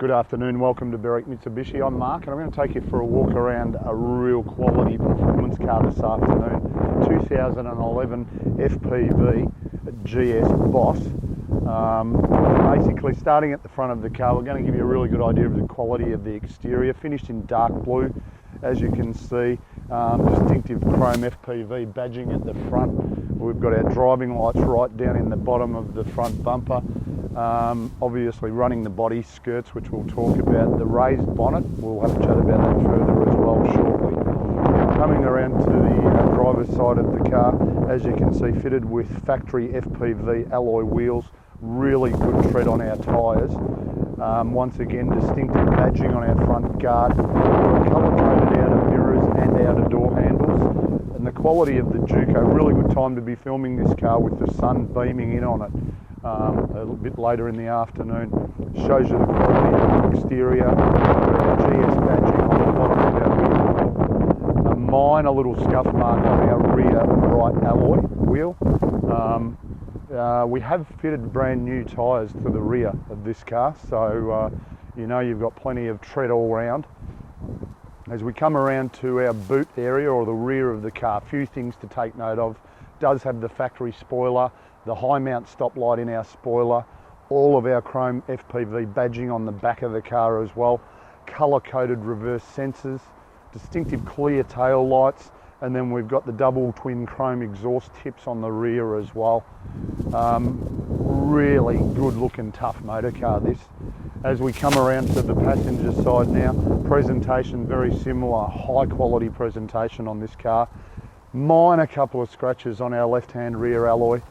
Good afternoon, welcome to Berwick Mitsubishi. I'm Mark and I'm going to take you for a walk around a real quality performance car this afternoon. 2011 FPV GS Boss. Basically starting at the front of the car, we're going to give you a really good idea of the quality of the exterior. Finished in dark blue, as you can see, distinctive chrome FPV badging at the front. We've got our driving lights right down in the bottom of the front bumper. Obviously running the body skirts, which we'll talk about. The raised bonnet, we'll have a chat about that further as well shortly. Coming around to the driver's side of the car, as you can see, fitted with factory FPV alloy wheels, really good tread on our tyres. Once again, distinctive badging on our front guard, colour-coded outer mirrors and outer door handles. And the quality of the Juco, really good time to be filming this car with the sun beaming in on it. A little bit later in the afternoon. Shows you the quality of the exterior, GS badging on the bottom of our wheel. A minor little scuff mark on our rear right alloy wheel. We have fitted brand new tyres to the rear of this car, so you know you've got plenty of tread all round. As we come around to our boot area or the rear of the car, a few things to take note of. Does have the factory spoiler, the high mount stoplight in our spoiler, all of our chrome FPV badging on the back of the car as well, colour-coded reverse sensors, distinctive clear tail lights, and then we've got the double twin chrome exhaust tips on the rear as well. Really good looking tough motor car this. As we come around to the passenger side now, presentation very similar, high quality presentation on this car. Minor couple of scratches on our left hand rear alloy.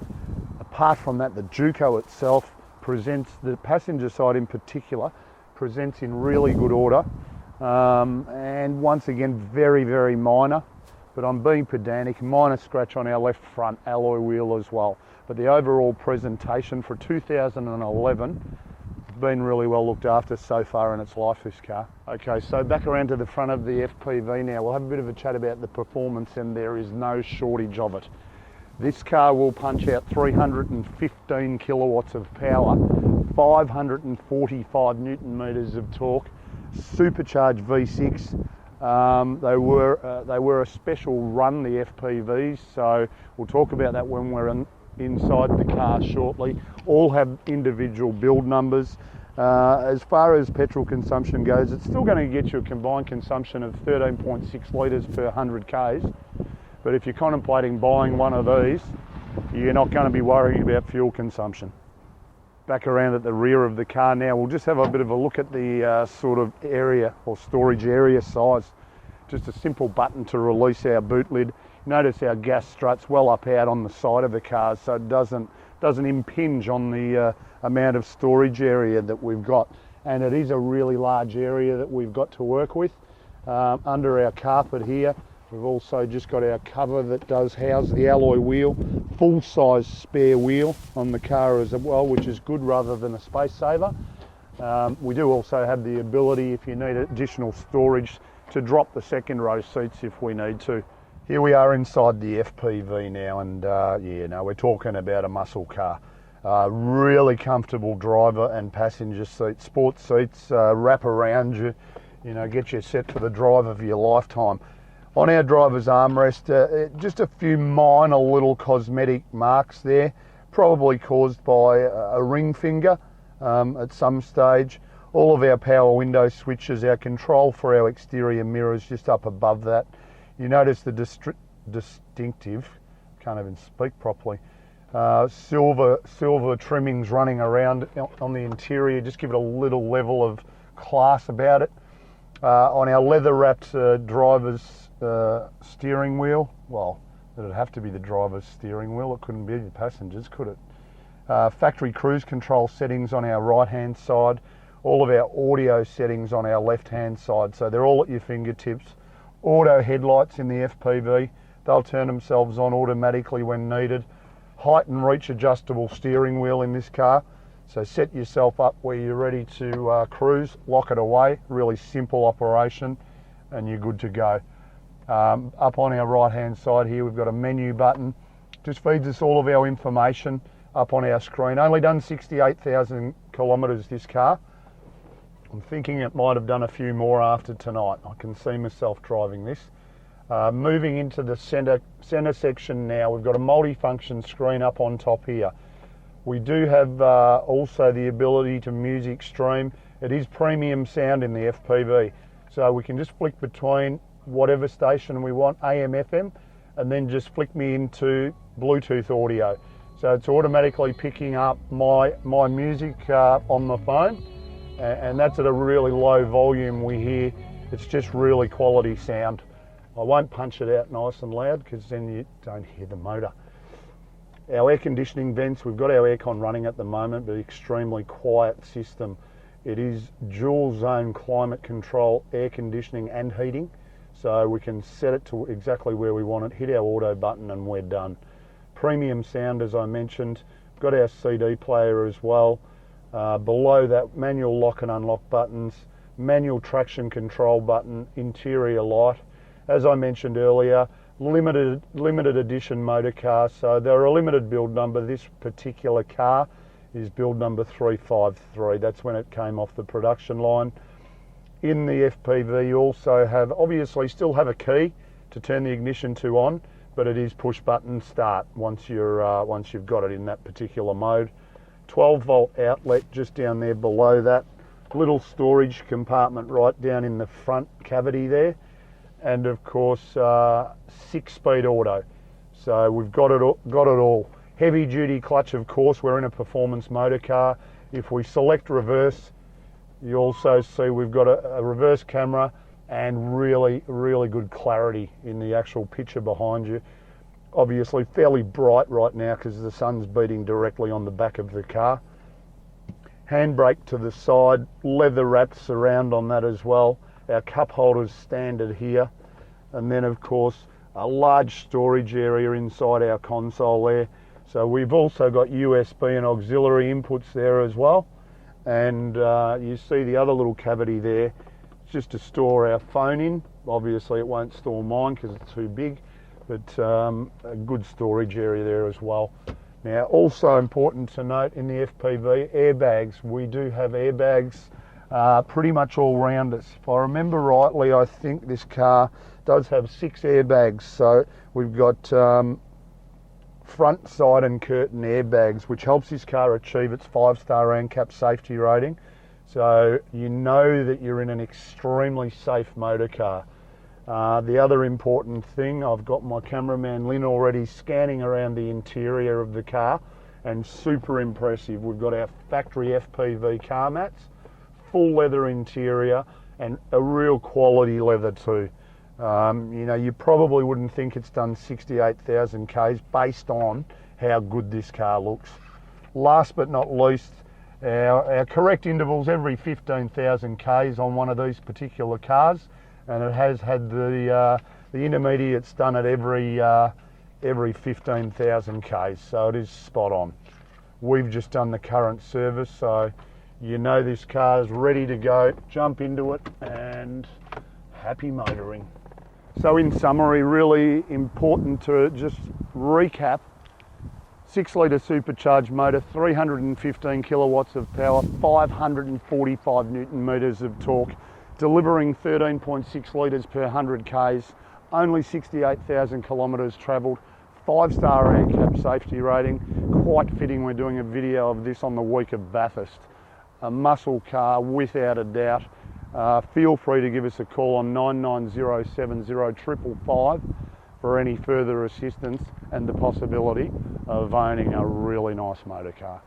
Apart from that, the Juco itself presents, the passenger side in particular, presents in really good order. And once again, very, very minor, but I'm being pedantic, minor scratch on our left front alloy wheel as well. But the overall presentation for 2011 has been really well looked after so far in its life, this car. Okay, so back around to the front of the FPV now. We'll have a bit of a chat about the performance, and there is no shortage of it. This car will punch out 315 kilowatts of power, 545 newton meters of torque, supercharged V6. They were a special run, the FPVs, so we'll talk about that when we're inside the car shortly. All have individual build numbers. As far as petrol consumption goes, it's still going to get you a combined consumption of 13.6 litres per 100 k's. But if you're contemplating buying one of these, you're not going to be worrying about fuel consumption. Back around at the rear of the car now, we'll just have a bit of a look at the sort of area or storage area size. Just a simple button to release our boot lid. Notice our gas struts well up out on the side of the car, so it doesn't impinge on the amount of storage area that we've got. And it is a really large area that we've got to work with. Under our carpet here, we've also just got our cover that does house the alloy wheel, full-size spare wheel on the car as well, which is good rather than a space saver. We do also have the ability, if you need additional storage, to drop the second row seats if we need to. Here we are inside the FPV now, and we're talking about a muscle car. Really comfortable driver and passenger seats, sports seats, wrap around you, get you set for the drive of your lifetime. On our driver's armrest, just a few minor little cosmetic marks there, probably caused by a ring finger at some stage. All of our power window switches, our control for our exterior mirrors just up above that. You notice the distinctive, can't even speak properly, silver trimmings running around on the interior, just give it a little level of class about it. On our leather-wrapped driver's steering wheel, well, it'd have to be the driver's steering wheel, it couldn't be the passengers, could it? Factory cruise control settings on our right-hand side, all of our audio settings on our left-hand side, so they're all at your fingertips. Auto headlights in the FPV, they'll turn themselves on automatically when needed. Height and reach adjustable steering wheel in this car, so set yourself up where you're ready to cruise, lock it away, really simple operation, and you're good to go. Up on our right hand side here we've got a menu button, just feeds us all of our information up on our screen. Only done 68,000 kilometres this car. I'm thinking it might have done a few more after tonight. I can see myself driving this. Moving into the centre section now, we've got a multi-function screen up on top here. We do have also the ability to music stream. It is premium sound in the FPV, so we can just flick between whatever station we want, AM, FM, and then just flick me into Bluetooth audio. So it's automatically picking up my music on the phone, and that's at a really low volume we hear. It's just really quality sound. I won't punch it out nice and loud because then you don't hear the motor. Our air conditioning vents, we've got our aircon running at the moment, but extremely quiet system. It is dual zone climate control, air conditioning and heating. So we can set it to exactly where we want it, hit our auto button and we're done. Premium sound, as I mentioned. Got our CD player as well. Below that, manual lock and unlock buttons, manual traction control button, interior light. As I mentioned earlier, limited edition motor car, so they're a limited build number. This particular car is build number 353. That's when it came off the production line. In the FPV, you also have, obviously still have a key to turn the ignition to on, but it is push button start once you've got it in that particular mode. 12 volt outlet just down there below that. Little storage compartment right down in the front cavity there. And of course, 6-speed auto. So we've got it all. Heavy duty clutch, of course, we're in a performance motor car. If we select reverse, you also see we've got a reverse camera and really good clarity in the actual picture behind you. Obviously fairly bright right now because the sun's beating directly on the back of the car. Handbrake to the side, leather wrapped surround on that as well. Our cup holders standard here, and then of course a large storage area inside our console there. So we've also got USB and auxiliary inputs there as well, and you see the other little cavity there. It's just to store our phone in. Obviously it won't store mine because it's too big, but a good storage area there as well. Now, also important to note in the FPV, airbags. We do have airbags pretty much all round us. If I remember rightly, I think this car does have 6 airbags. So we've got front, side and curtain airbags, which helps this car achieve its 5-star ANCAP safety rating. So you know that you're in an extremely safe motor car. The other important thing, I've got my cameraman Lynn already scanning around the interior of the car, and super impressive. We've got our factory FPV car mats, full leather interior and a real quality leather too. You know, you probably wouldn't think it's done 68,000 Ks based on how good this car looks. Last but not least, our correct intervals every 15,000 Ks on one of these particular cars, and it has had the intermediates done at every 15,000 Ks, so it is spot on. We've just done the current service, so you know this car is ready to go. Jump into it and happy motoring. So in summary, really important to just recap: 6-litre supercharged motor, 315 kilowatts of power, 545 Newton meters of torque, delivering 13.6 litres per 100 Ks, only 68,000 kilometres travelled, 5-star ANCAP safety rating. Quite fitting we're doing a video of this on the week of Bathurst. A muscle car without a doubt. Feel free to give us a call on 99070555 for any further assistance and the possibility of owning a really nice motor car.